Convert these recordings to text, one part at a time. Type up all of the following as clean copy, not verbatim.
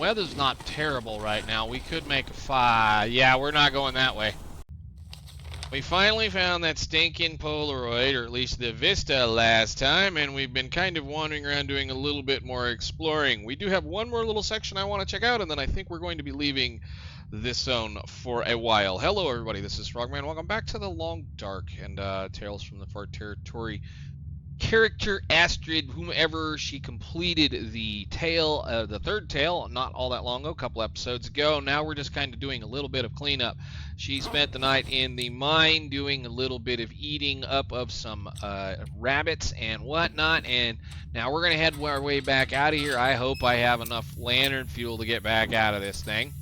weather's not terrible right now. We could make a fire. Yeah, we're not going that way. We finally found that stinking Polaroid, or at least the Vista last time, and we've been kind of wandering around doing a little bit more exploring. We do have one more little section I want to check out, and then I think we're going to be leaving this zone for a while. Hello, everybody. This is Frogman. Welcome back to the Long Dark and Tales from the Far Territory. Character Astrid, whomever, she completed the tale, the third tale, not all that long ago, a couple episodes ago. Now we're just kind of doing a little bit of cleanup. She spent the night in the mine doing a little bit of eating up of some rabbits and whatnot, and now we're going to head our way back out of here. I hope I have enough lantern fuel to get back out of this thing.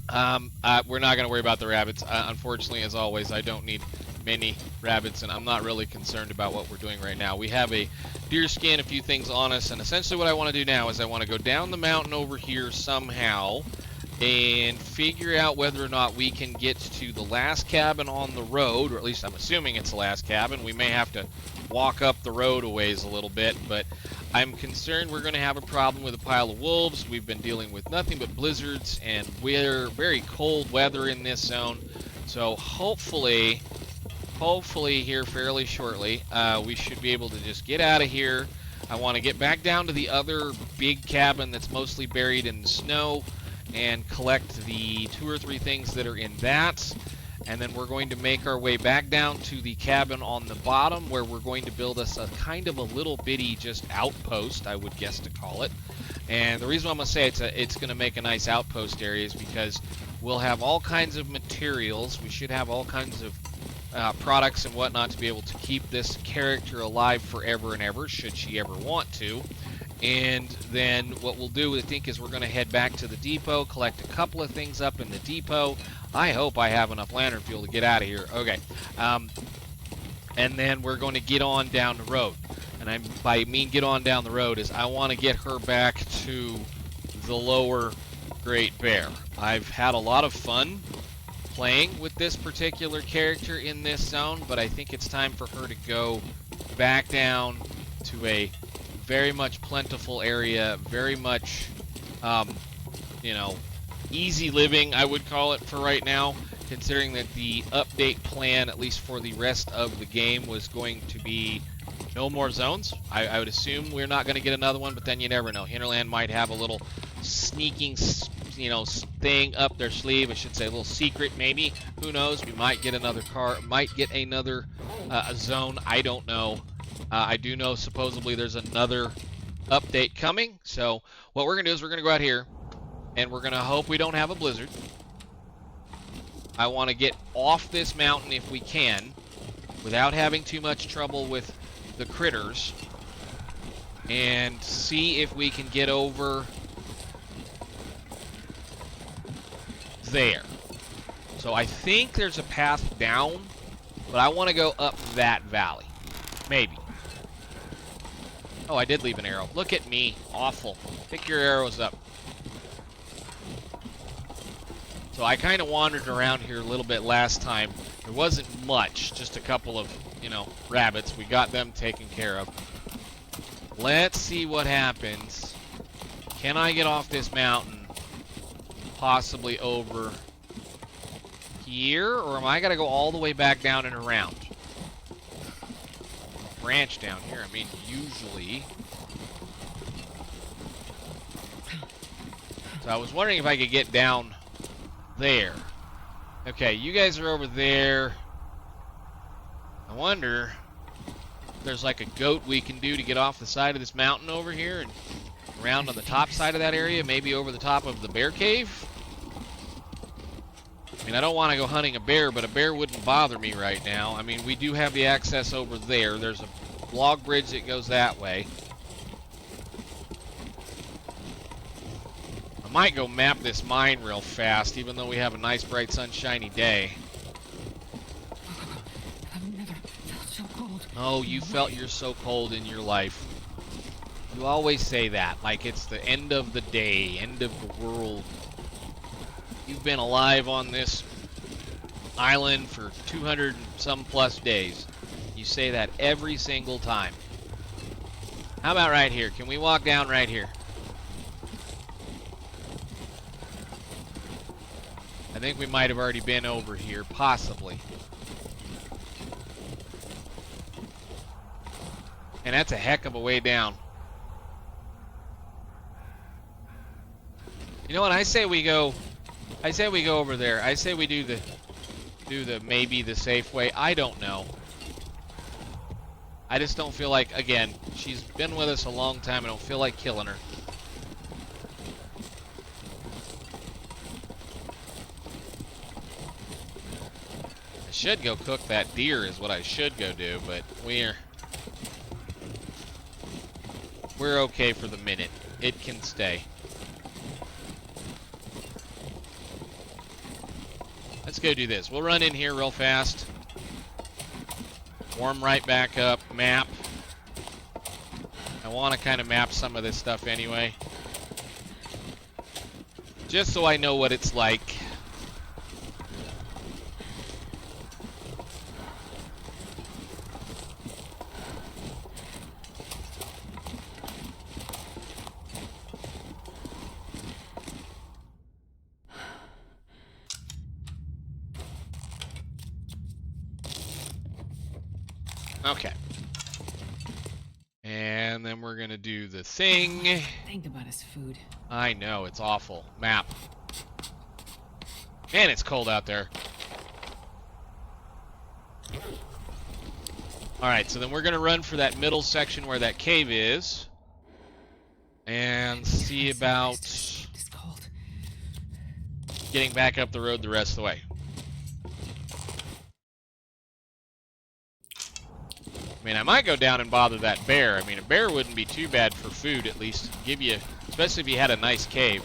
We're not going to worry about the rabbits. Unfortunately, as always, I don't need many rabbits, and I'm not really concerned about what we're doing right now. We have a deer skin, a few things on us, and essentially what I want to do now is I want to go down the mountain over here somehow and figure out whether or not we can get to the last cabin on the road, or at least I'm assuming it's the last cabin. We may have to walk up the road a ways a little bit, but I'm concerned we're going to have a problem with a pile of wolves. We've been dealing with nothing but blizzards and very cold weather in this zone, so hopefully here fairly shortly, we should be able to just get out of here. I want to get back down to the other big cabin that's mostly buried in the snow and collect the 2 or 3 things that are in that. And then we're going to make our way back down to the cabin on the bottom, where we're going to build us a kind of a little bitty just outpost, I would guess to call it. And the reason I'm going to say it's going to make a nice outpost area is because we'll have all kinds of materials. We should have all kinds of products and whatnot to be able to keep this character alive forever and ever, should she ever want to. And then what we'll do, I think, is we're going to head back to the depot, collect a couple of things up in the depot. I hope I have enough lantern fuel to get out of here. Okay. And then we're going to get on down the road. And by mean get on down the road is I want to get her back to the lower Great Bear. I've had a lot of fun playing with this particular character in this zone, but I think it's time for her to go back down to a very much plentiful area, very much, you know, easy living, I would call it for right now, considering that the update plan, at least for the rest of the game, was going to be no more zones. I would assume we're not going to get another one, but then you never know. Hinterland might have a little sneaking, you know, thing up their sleeve. I should say a little secret, maybe. Who knows? We might get another zone. I don't know. I do know supposedly there's another update coming. So what we're going to do is we're going to go out here, and we're going to hope we don't have a blizzard. I want to get off this mountain if we can, without having too much trouble with the critters, and see if we can get over there. So I think there's a path down, but I want to go up that valley. Maybe. Oh, I did leave an arrow. Look at me. Awful. Pick your arrows up. So I kind of wandered around here a little bit last time. There wasn't much, just a couple of, you know, rabbits. We got them taken care of. Let's see what happens. Can I get off this mountain? Possibly over here, or am I gonna go all the way back down and around? Branch down here, I mean, usually. So I was wondering if I could get down there. Okay, you guys are over there. I wonder if there's like a goat we can do to get off the side of this mountain over here and around on the top side of that area, maybe over the top of the bear cave. I mean, I don't want to go hunting a bear, but a bear wouldn't bother me right now. I mean, we do have the access over there. There's a log bridge that goes that way. I might go map this mine real fast, even though we have a nice, bright, sunshiny day. I've never felt so cold. Oh, you felt you're so cold in your life. You always say that, like it's the end of the day, end of the world. You've been alive on this island for 200 and some plus days. You say that every single time. How about right here? Can we walk down right here? I think we might have already been over here, possibly. And that's a heck of a way down. You know what? I say we go over there. I say we do the maybe the safe way. I don't know. I just don't feel like, again, she's been with us a long time. I don't feel like killing her. I should go cook that deer is what I should go do, but we're okay for the minute. It can stay. Let's go do this. We'll run in here real fast. Warm right back up. Map. I want to kind of map some of this stuff anyway. Just so I know what it's like. Okay. And then we're gonna do the thing. Think about his food. I know, it's awful. Map. Man, it's cold out there. Alright, so then we're gonna run for that middle section where that cave is. And see about getting back up the road the rest of the way. I mean, I might go down and bother that bear. I mean, a bear wouldn't be too bad for food, at least. Give you, especially if you had a nice cave.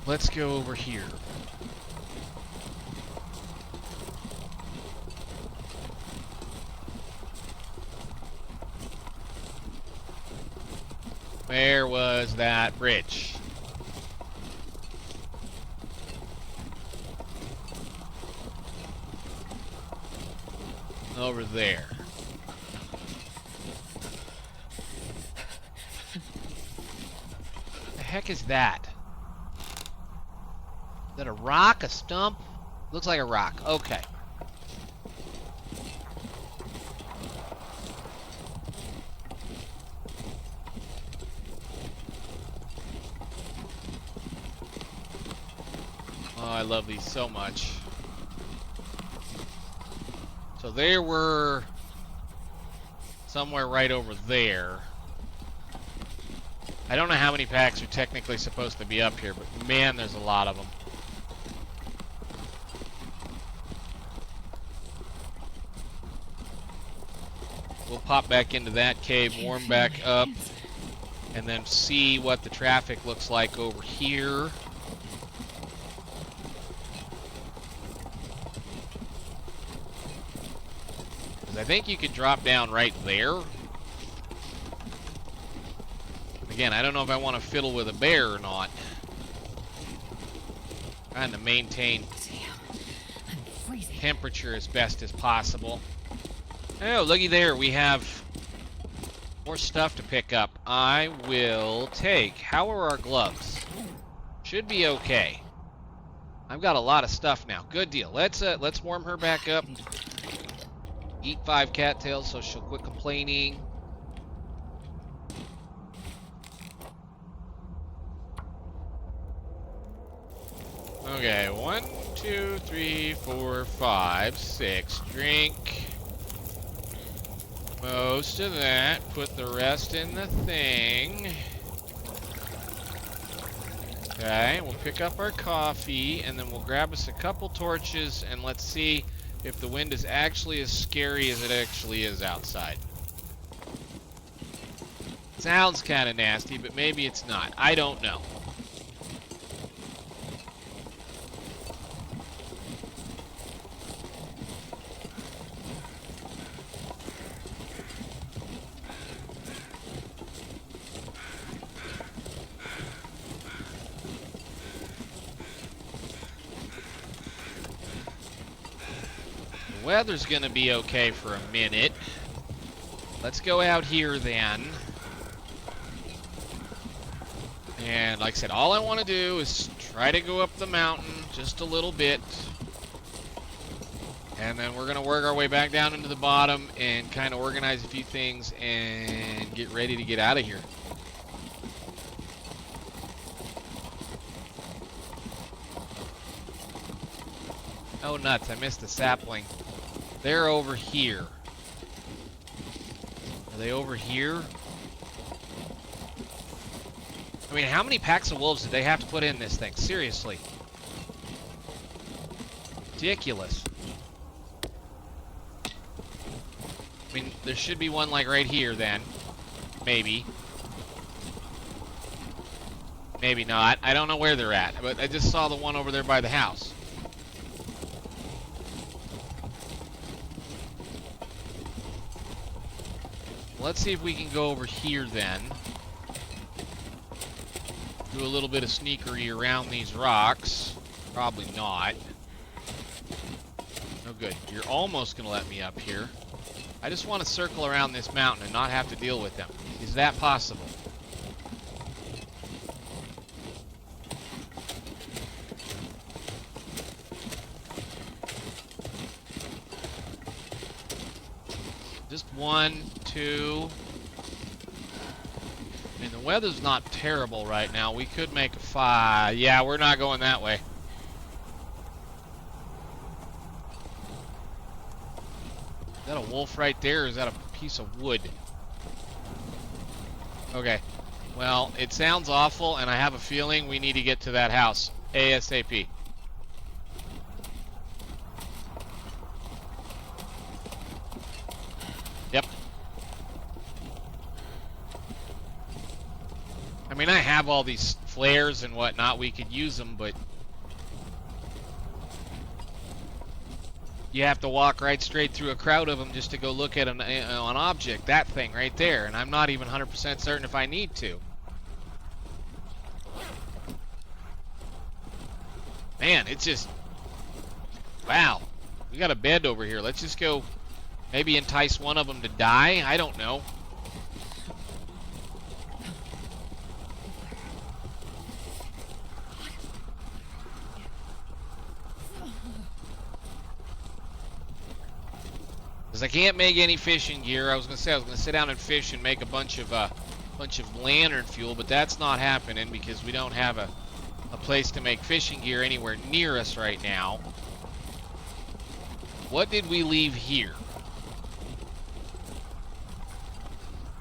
Let's go over here. Where was that bridge? Over there. The heck is that? Is that a rock? A stump? Looks like a rock. Okay. I love these so much. So there were somewhere right over there. I don't know how many packs are technically supposed to be up here, but man, there's a lot of them. We'll pop back into that cave, warm back up, and then see what the traffic looks like over here. I think you could drop down right there. Again, I don't know if I want to fiddle with a bear or not. Trying to maintain temperature as best as possible. Oh, looky there. We have more stuff to pick up. I will take. How are our gloves? Should be okay. I've got a lot of stuff now. Good deal. Let's warm her back up. Eat 5 cattails so she'll quit complaining. Okay, 1, 2, 3, 4, 5, 6. Drink most of that. Put the rest in the thing. Okay, we'll pick up our coffee and then we'll grab us a couple torches and let's see if the wind is actually as scary as it actually is outside. Sounds kind of nasty, but maybe it's not. I don't know. The weather's gonna be okay for a minute. Let's go out here then. And like I said, all I want to do is try to go up the mountain just a little bit. And then we're gonna work our way back down into the bottom and kind of organize a few things and get ready to get out of here. Oh nuts, I missed the sapling. They're over here. Are they over here? I mean, how many packs of wolves did they have to put in this thing? Seriously. Ridiculous. I mean, there should be one like right here then. Maybe. Maybe not. I don't know where they're at, but I just saw the one over there by the house. Let's see if we can go over here then. Do a little bit of sneakery around these rocks. Probably not. No good. You're almost going to let me up here. I just want to circle around this mountain and not have to deal with them. Is that possible? Just 1, 2. I mean, the weather's not terrible right now. We could make a 5. Yeah, we're not going that way. Is that a wolf right there, or is that a piece of wood? Okay. Well, it sounds awful, and I have a feeling we need to get to that house ASAP. Yep. I mean, I have all these flares and whatnot. We could use them, but you have to walk right straight through a crowd of them just to go look at an object. That thing right there. And I'm not even 100% certain if I need to. Man, it's just... Wow. We got a bed over here. Let's just go maybe entice one of them to die. I don't know. Because I can't make any fishing gear. I was gonna sit down and fish and make a bunch of lantern fuel, but that's not happening because we don't have a place to make fishing gear anywhere near us right now. What did we leave here?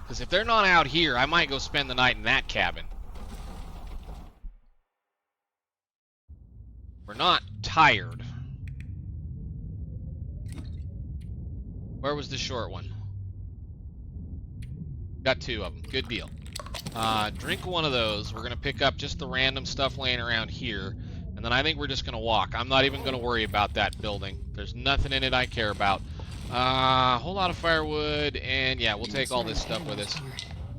Because if they're not out here, I might go spend the night in that cabin. We're not tired. Where was the short one? Got 2 of them. Good deal. Drink one of those. We're going to pick up just the random stuff laying around here. And then I think we're just going to walk. I'm not even going to worry about that building. There's nothing in it I care about. A whole lot of firewood. And yeah, we'll take all this stuff with us.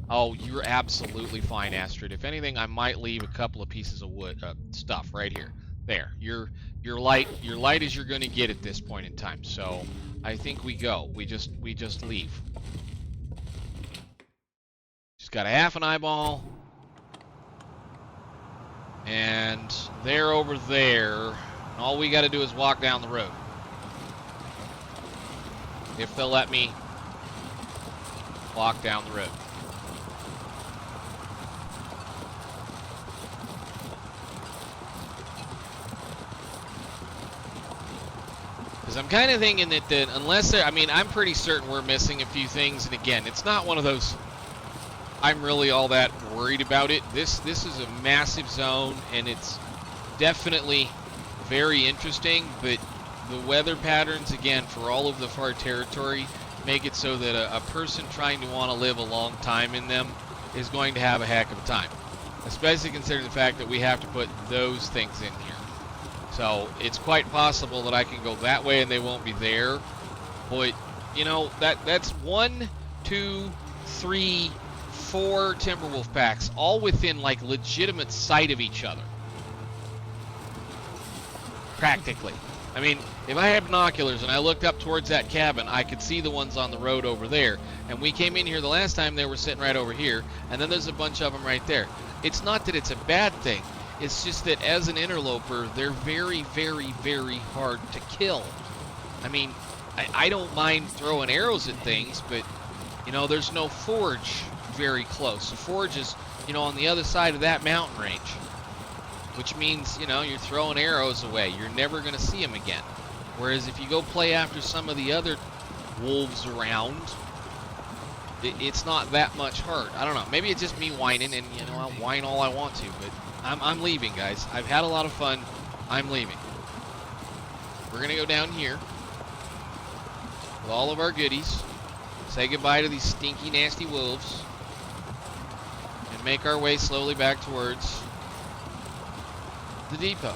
Oh, you're absolutely fine, Astrid. If anything, I might leave a couple of pieces of wood stuff right here. There. You're light as you're going to get at this point in time. So I think we go. We just leave. Just got a half an eyeball. And they're over there. And all we got to do is walk down the road. If they'll let me walk down the road. Because I'm kind of thinking that unless I mean, I'm pretty certain we're missing a few things. And again, it's not one of those I'm really all that worried about it. This is a massive zone, and it's definitely very interesting, but the weather patterns, again, for all of the far territory, make it so that a person trying to want to live a long time in them is going to have a heck of a time. Especially considering the fact that we have to put those things in here. So it's quite possible that I can go that way and they won't be there. But, you know, that's 1, 2, 3, 4 Timberwolf packs, all within, like, legitimate sight of each other. Practically. I mean, if I had binoculars and I looked up towards that cabin, I could see the ones on the road over there. And we came in here the last time, they were sitting right over here, and then there's a bunch of them right there. It's not that it's a bad thing. It's just that as an interloper, they're very, very, very hard to kill. I mean, I don't mind throwing arrows at things, but, you know, there's no forge very close. The forge is, you know, on the other side of that mountain range. Which means, you know, you're throwing arrows away. You're never going to see them again. Whereas if you go play after some of the other wolves around, it's not that much hard. I don't know. Maybe it's just me whining, and, you know, I'll whine all I want to. But I'm leaving, guys. I've had a lot of fun. I'm leaving. We're going to go down here with all of our goodies. Say goodbye to these stinky, nasty wolves. And make our way slowly back towards the depot.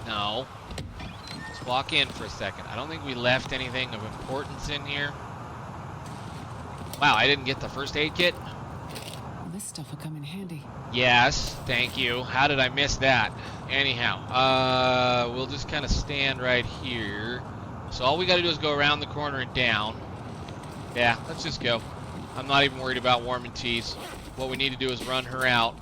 No. Let's walk in for a second. I don't think we left anything of importance in here. Wow, I didn't get the first aid kit? This stuff will come in handy. Yes, thank you. How did I miss that? Anyhow, we'll just kind of stand right here. So all we got to do is go around the corner and down. Yeah, let's just go. I'm not even worried about warming teas. What we need to do is run her out.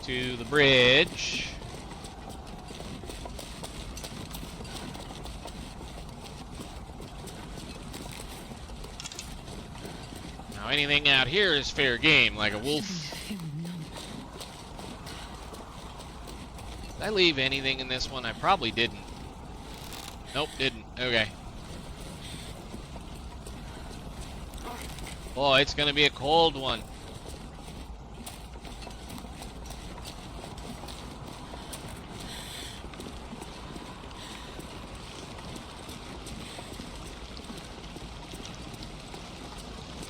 To the bridge. Now anything out here is fair game, like a wolf. Did I leave anything in this one? I probably didn't. Nope, didn't. Okay. Oh, it's gonna be a cold one.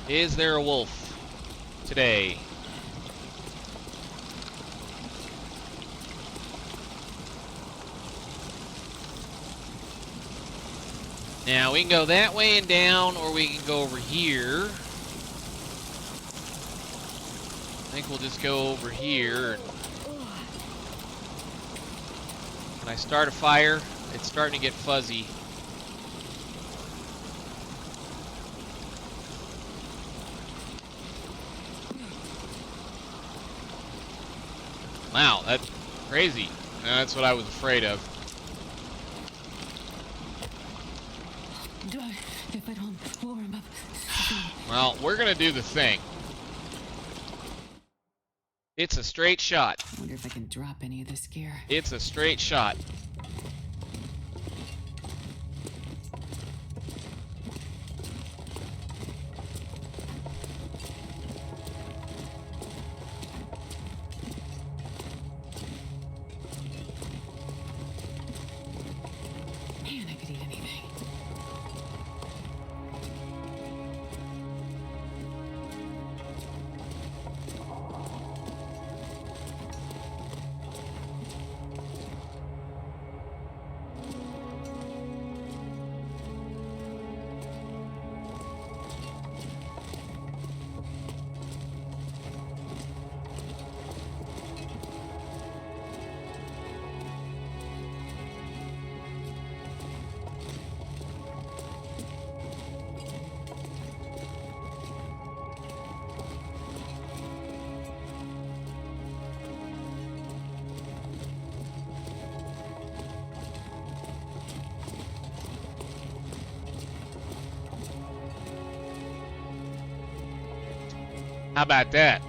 Is there a wolf today? Now we can go that way and down, or we can go over here. I think we'll just go over here. Can I start a fire? It's starting to get fuzzy. Wow, that's crazy. That's what I was afraid of. If I don't warm up. Well, we're gonna do the thing. It's a straight shot. I wonder if I can drop any of this gear. It's a straight shot. Man, I could eat anything. How about that?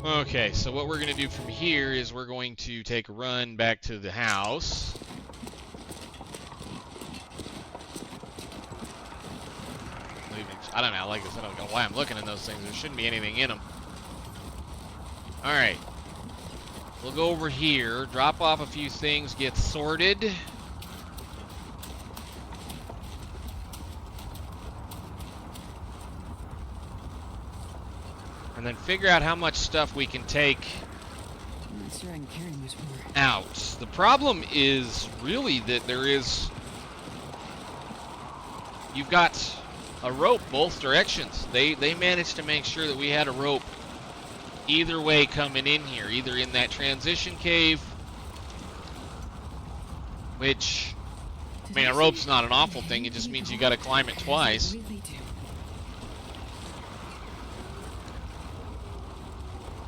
Okay, so what we're going to do from here is we're going to take a run back to the house. I don't know, like I said, I don't know why I'm looking in those things. There shouldn't be anything in them. Alright. We'll go over here, drop off a few things, get sorted. And then figure out how much stuff we can take I'm not sure I can carry much more. out. The problem is really that you've got a rope both directions. They managed to make sure that we had a rope either way coming in here, either in that transition cave, which, I mean, a rope's not an awful thing, it just means you gotta climb it twice.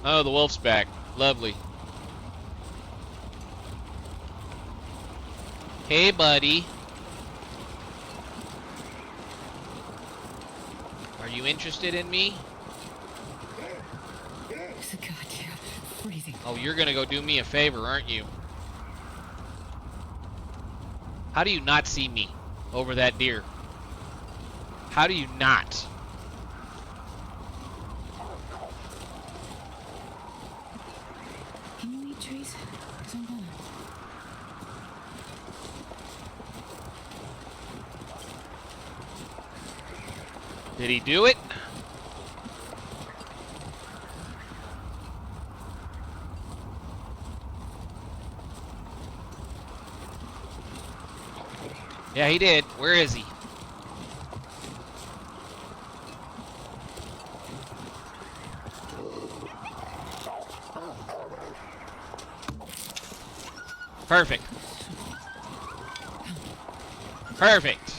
Oh, the wolf's back. Lovely. Hey, buddy. Are you interested in me? Goddamn, freezing. Oh, you're gonna go do me a favor, aren't you? How do you not see me over that deer? How do you not? Can you eat trees? 'Cause I'm gonna. Did he do it? Yeah, he did. Where is he? Perfect. Perfect.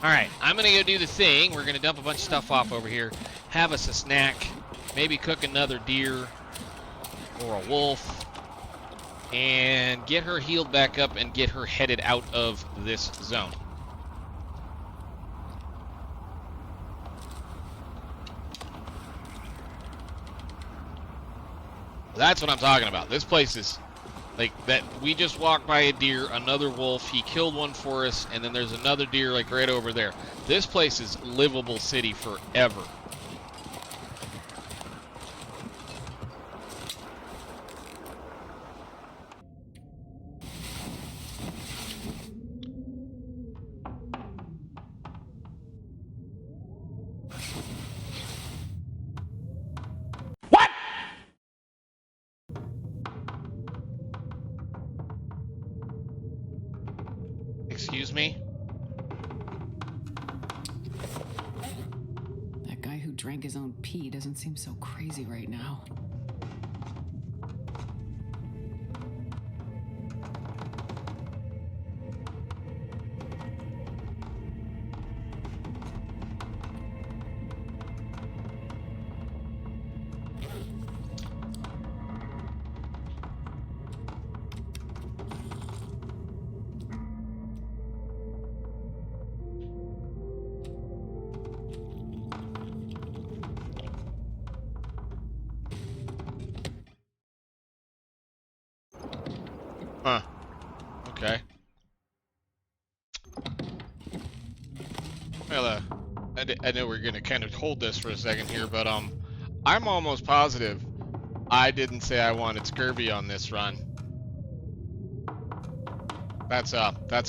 Alright, I'm gonna go do the thing. We're gonna dump a bunch of stuff off over here. Have us a snack. Maybe cook another deer or a wolf. And get her healed back up and get her headed out of this zone. That's what I'm talking about. This place is like that. We just walked by a deer, another wolf. He killed one for us, and then there's another deer like right over there. This place is livable city forever. Excuse me? That guy who drank his own pee doesn't seem so crazy right now. Huh. Okay. Well, I know we're gonna kind of hold this for a second here, but I'm almost positive I didn't say I wanted Scurvy on this run. That's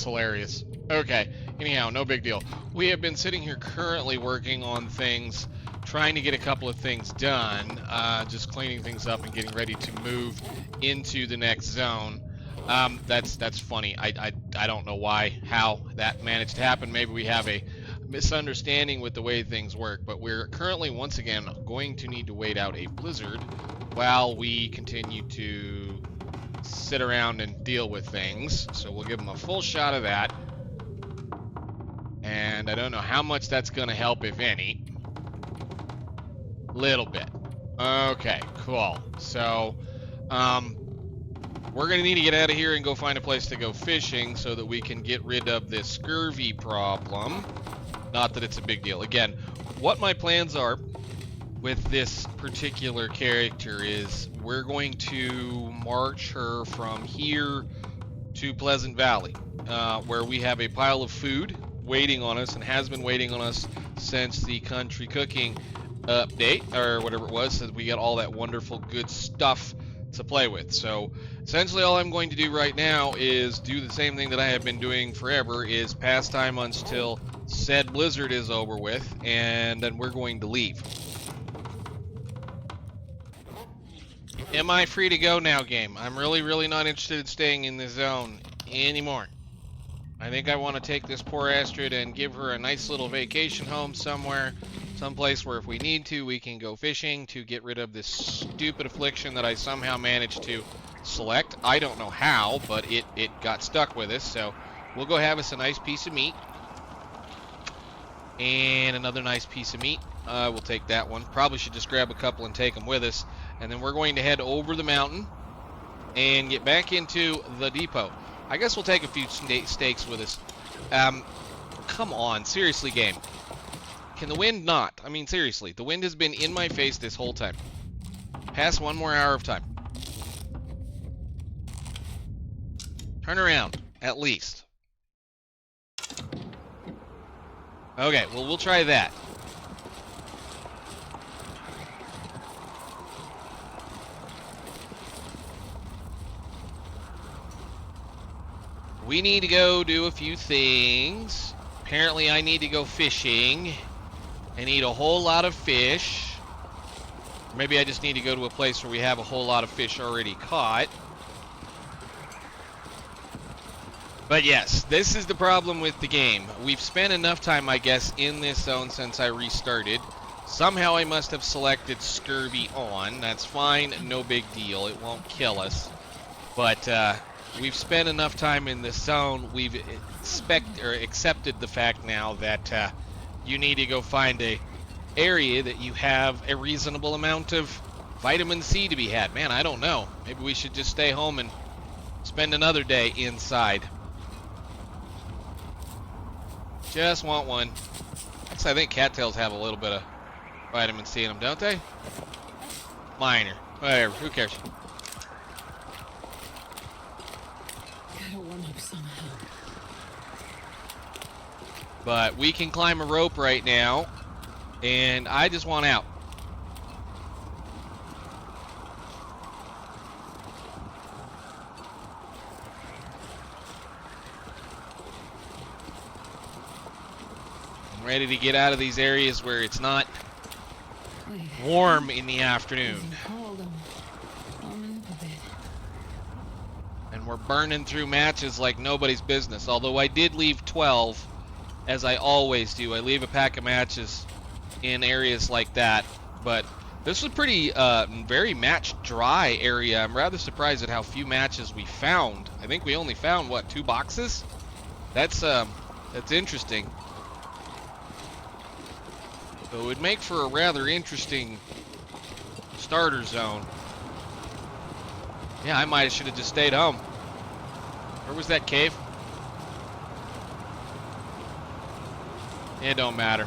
hilarious. Okay. Anyhow, no big deal. We have been sitting here currently working on things, trying to get a couple of things done, just cleaning things up and getting ready to move into the next zone. That's funny. I don't know how that managed to happen. Maybe we have a misunderstanding with the way things work, but we're currently once again going to need to wait out a blizzard while we continue to sit around and deal with things. So we'll give them a full shot of that. And I don't know how much that's going to help, if any. Little bit. Okay, cool. So, we're going to need to get out of here and go find a place to go fishing so that we can get rid of this scurvy problem. Not that it's a big deal. Again, what my plans are with this particular character is we're going to march her from here to Pleasant Valley, where we have a pile of food waiting on us and has been waiting on us since the country cooking update, or whatever it was, so we got all that wonderful good stuff to play with. So essentially all I'm going to do right now is do the same thing that I have been doing forever, is pass time until said blizzard is over with, and then we're going to leave. Am I free to go now, game? I'm really not interested in staying in this zone anymore. I think I want to take this poor Astrid and give her a nice little vacation home somewhere, someplace where if we need to, we can go fishing to get rid of this stupid affliction that I somehow managed to select. I don't know how, but it got stuck with us, so we'll go have us a nice piece of meat. And another nice piece of meat. We'll take that one. Probably should just grab a couple and take them with us. And then we're going to head over the mountain and get back into the depot. I guess we'll take a few steaks with us. Come on, seriously, game. Can the wind not? I mean, seriously, the wind has been in my face this whole time. Pass one more hour of time. Turn around, at least. Okay, well, we'll try that. We need to go do a few things. Apparently, I need to go fishing. I need a whole lot of fish. Maybe I just need to go to a place where we have a whole lot of fish already caught. But yes, this is the problem with the game. We've spent enough time, I guess, in this zone since I restarted. Somehow I must have selected Scurvy on. That's fine, no big deal. It won't kill us. But we've spent enough time in this zone. We've accepted the fact now that you need to go find a area that you have a reasonable amount of vitamin C to be had. Man, I don't know. Maybe we should just stay home and spend another day inside. Just want one. Actually, I think cattails have a little bit of vitamin C in them, don't they? Minor. Whatever. Who cares? Gotta warm up somehow. But we can climb a rope right now, and I just want out. I'm ready to get out of these areas where it's not warm in the afternoon. And we're burning through matches like nobody's business. Although I did leave 12, as I always do. I leave a pack of matches in areas like that. But this was pretty very match dry area. I'm rather surprised at how few matches we found. I think we only found, what, 2 boxes? That's interesting. So it would make for a rather interesting starter zone. Yeah, I might should have just stayed home. Where was that cave? It don't matter.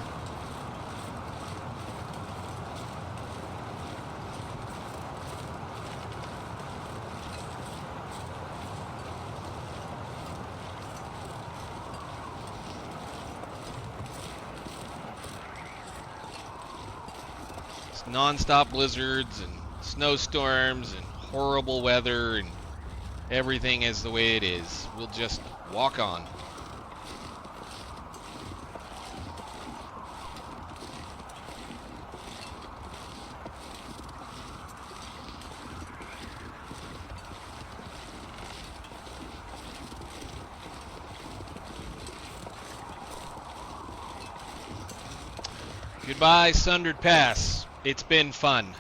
It's non-stop blizzards and snowstorms and horrible weather, and everything is the way it is. We'll just walk on. Goodbye, Sundered Pass. It's been fun.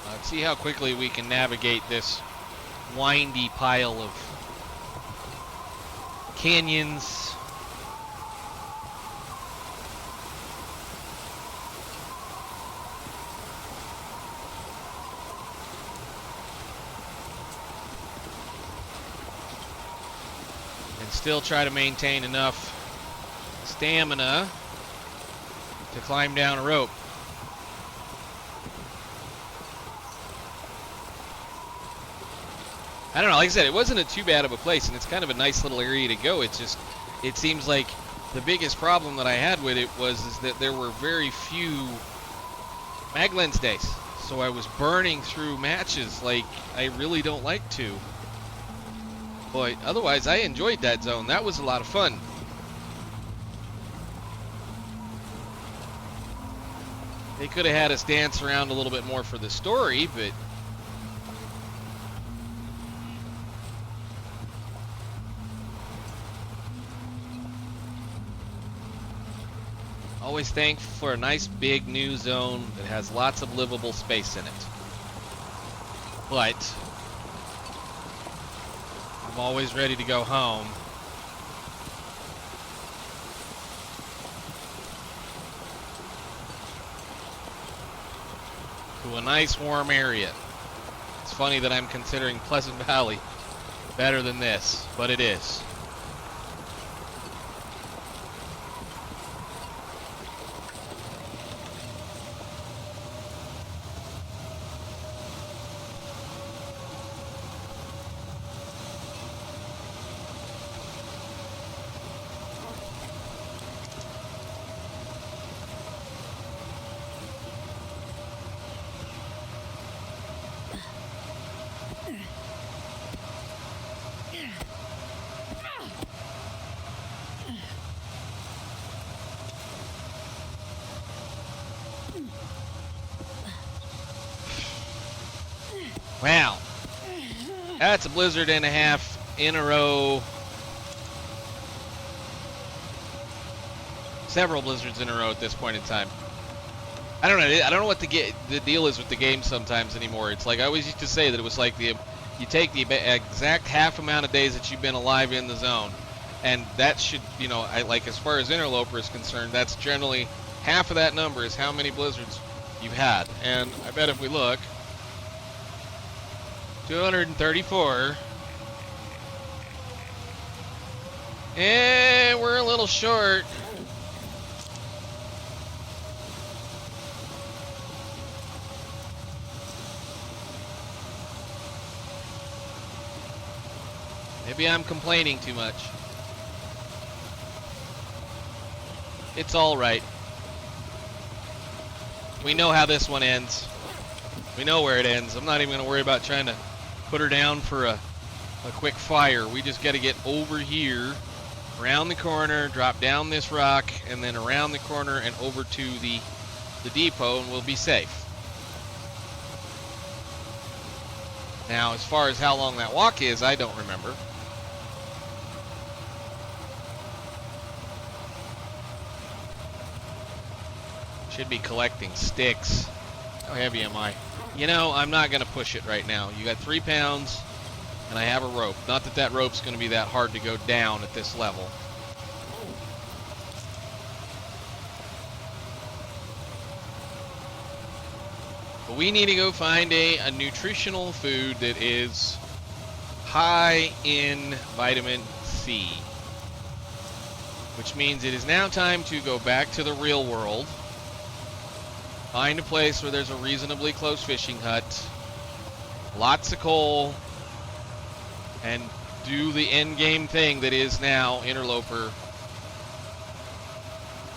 Let's see how quickly we can navigate this windy pile of canyons. And still try to maintain enough stamina to climb down a rope. I don't know, like I said, it wasn't too bad of a place, and it's kind of a nice little area to go. It's just, it seems like the biggest problem that I had with it was that there were very few mag lens days. So I was burning through matches like I really don't like to. But otherwise, I enjoyed that zone. That was a lot of fun. They could have had us dance around a little bit more for the story, but always thankful for a nice big new zone that has lots of livable space in it. But I'm always ready to go home. To a nice warm area. It's funny that I'm considering Pleasant Valley better than this, but it is. Wow, that's a blizzard and a half in a row. Several blizzards in a row at this point in time. I don't know. I don't know what the deal is with the game sometimes anymore. It's like I always used to say that it was like you take the exact half amount of days that you've been alive in the zone, and that should, you know, like as far as interloper is concerned, that's generally half of that number is how many blizzards you've had. And I bet if we look. 234. And we're a little short. Maybe I'm complaining too much. It's all right. We know how this one ends. We know where it ends. I'm not even going to worry about trying to put her down for a quick fire. We just got to get over here, around the corner, drop down this rock, and then around the corner and over to the depot, and we'll be safe. Now, as far as how long that walk is, I don't remember. Should be collecting sticks. How heavy am I? You know, I'm not going to push it right now. You got 3 pounds, and I have a rope. Not that that rope's going to be that hard to go down at this level. But we need to go find a nutritional food that is high in vitamin C. Which means it is now time to go back to the real world. Find a place where there's a reasonably close fishing hut, lots of coal, and do the end game thing that is now interloper.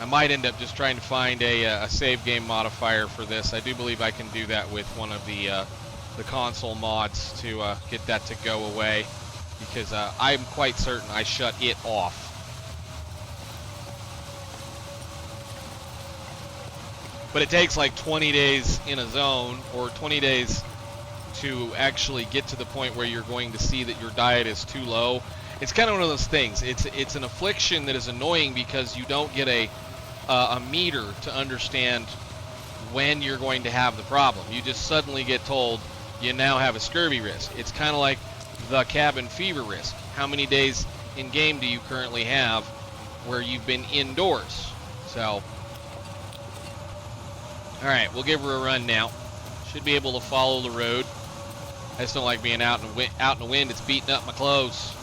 I might end up just trying to find a save game modifier for this. I do believe I can do that with one of the console mods to get that to go away, because I'm quite certain I shut it off. But it takes like 20 days in a zone, or 20 days to actually get to the point where you're going to see that your diet is too low. It's kind of one of those things. It's an affliction that is annoying because you don't get a meter to understand when you're going to have the problem. You just suddenly get told you now have a scurvy risk. It's kind of like the cabin fever risk. How many days in game do you currently have where you've been indoors? So, alright, we'll give her a run now. Should be able to follow the road. I just don't like being out in the wind. It's beating up my clothes.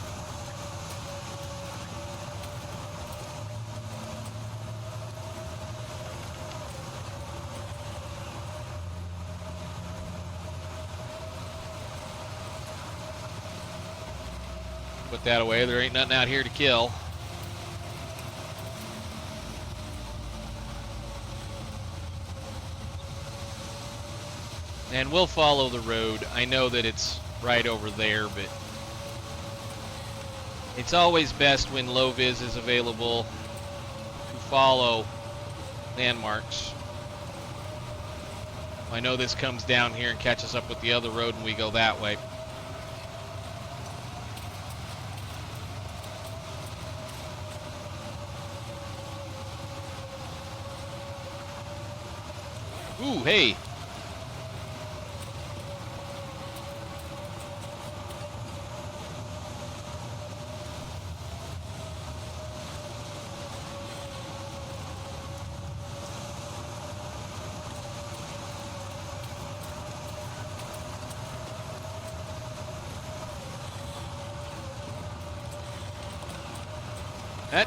Put that away. There ain't nothing out here to kill. And we'll follow the road. I know that it's right over there, but it's always best when low vis is available to follow landmarks. I know this comes down here and catches up with the other road and we go that way. Ooh, hey.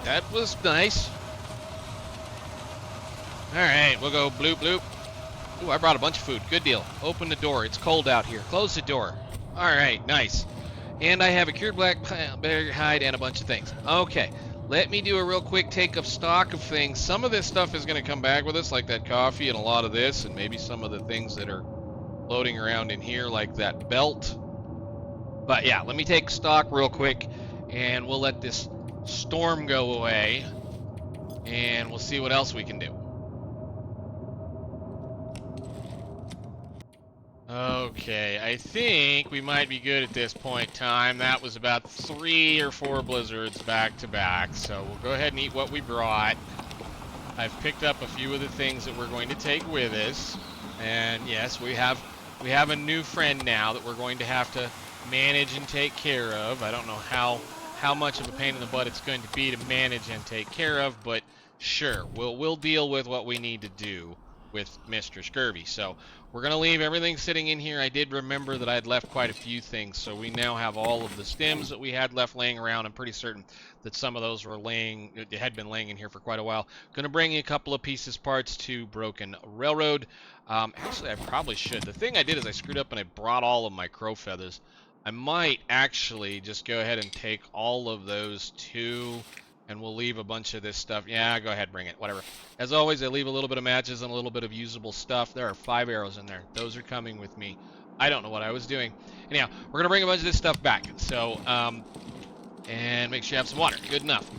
That was nice. Alright, we'll go bloop bloop. Ooh, I brought a bunch of food. Good deal. Open the door. It's cold out here. Close the door. Alright, nice. And I have a cured black bear hide and a bunch of things. Okay, let me do a real quick take of stock of things. Some of this stuff is going to come back with us, like that coffee and a lot of this, and maybe some of the things that are floating around in here, like that belt. But yeah, let me take stock real quick, and we'll let this storm go away, and we'll see what else we can do. Okay, I think we might be good at this point in time. That was about 3 or 4 blizzards back to back, so we'll go ahead and eat what we brought. I've picked up a few of the things that we're going to take with us, and yes, we have a new friend now that we're going to have to manage and take care of. I don't know how much of a pain in the butt it's going to be to manage and take care of, but sure, we'll deal with what we need to do with Mr. Scurvy. So we're going to leave everything sitting in here. I did remember that I had left quite a few things, so we now have all of the stems that we had left laying around. I'm pretty certain that some of those had been laying in here for quite a while. Going to bring you a couple of parts to Broken Railroad. Actually, I probably should. The thing I did is I screwed up and I brought all of my crow feathers. I might actually just go ahead and take all of those too, and we'll leave a bunch of this stuff. Yeah, go ahead, bring it, whatever. As always, I leave a little bit of matches and a little bit of usable stuff. There are 5 arrows in there. Those are coming with me. I don't know what I was doing. Anyhow, we're going to bring a bunch of this stuff back. So, and make sure you have some water. Good enough.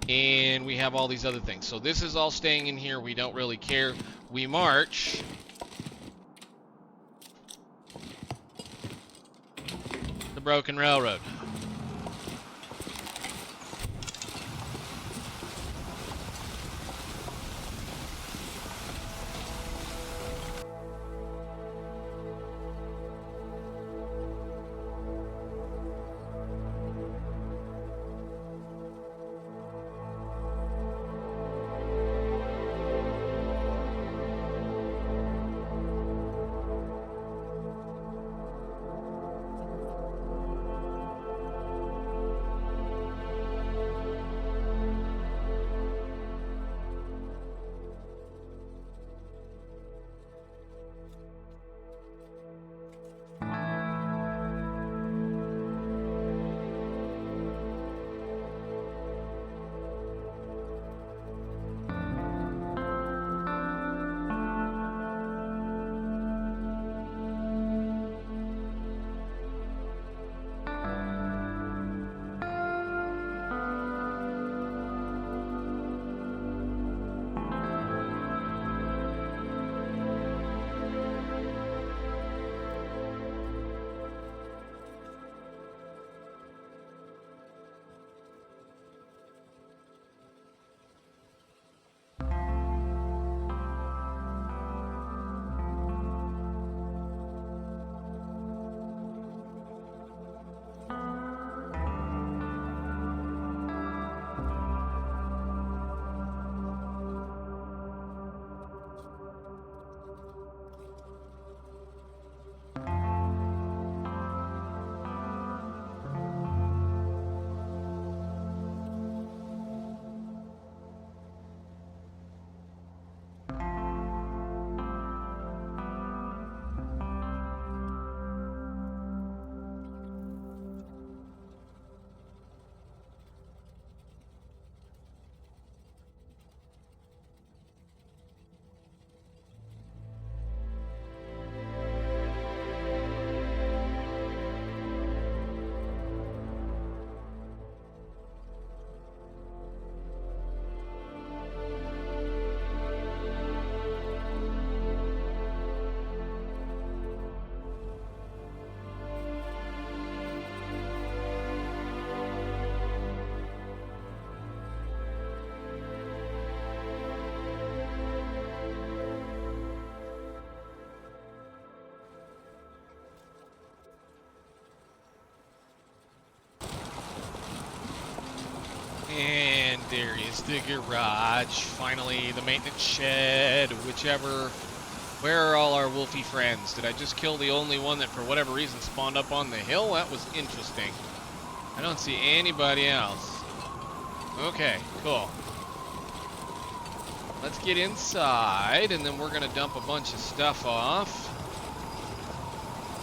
And we have all these other things. So this is all staying in here. We don't really care. We march the Broken Railroad. And there is the garage. Finally, the maintenance shed, whichever. Where are all our wolfy friends? Did I just kill the only one that for whatever reason spawned up on the hill? That was interesting. I don't see anybody else. Okay, cool. Let's get inside, and then we're going to dump a bunch of stuff off.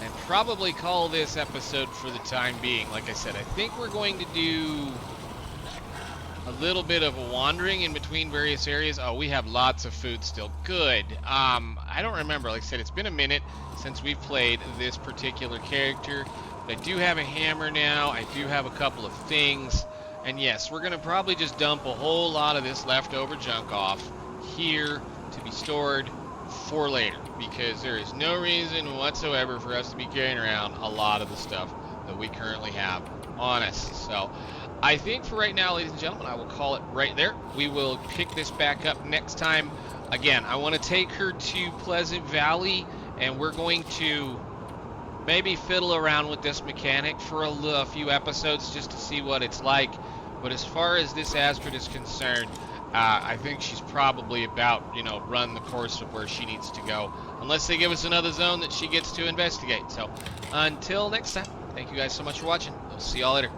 And probably call this episode for the time being. Like I said, I think we're going to do a little bit of a wandering in between various areas. Oh, we have lots of food still. Good. I don't remember. Like I said, it's been a minute since we've played this particular character. But I do have a hammer now. I do have a couple of things. And yes, we're going to probably just dump a whole lot of this leftover junk off here to be stored for later. Because there is no reason whatsoever for us to be carrying around a lot of the stuff that we currently have on us. So I think for right now, ladies and gentlemen, I will call it right there. We will pick this back up next time. Again, I want to take her to Pleasant Valley, and we're going to maybe fiddle around with this mechanic for a few episodes just to see what it's like. But as far as this Astrid is concerned, I think she's probably about, run the course of where she needs to go. Unless they give us another zone that she gets to investigate. So until next time, thank you guys so much for watching. We'll see y'all later.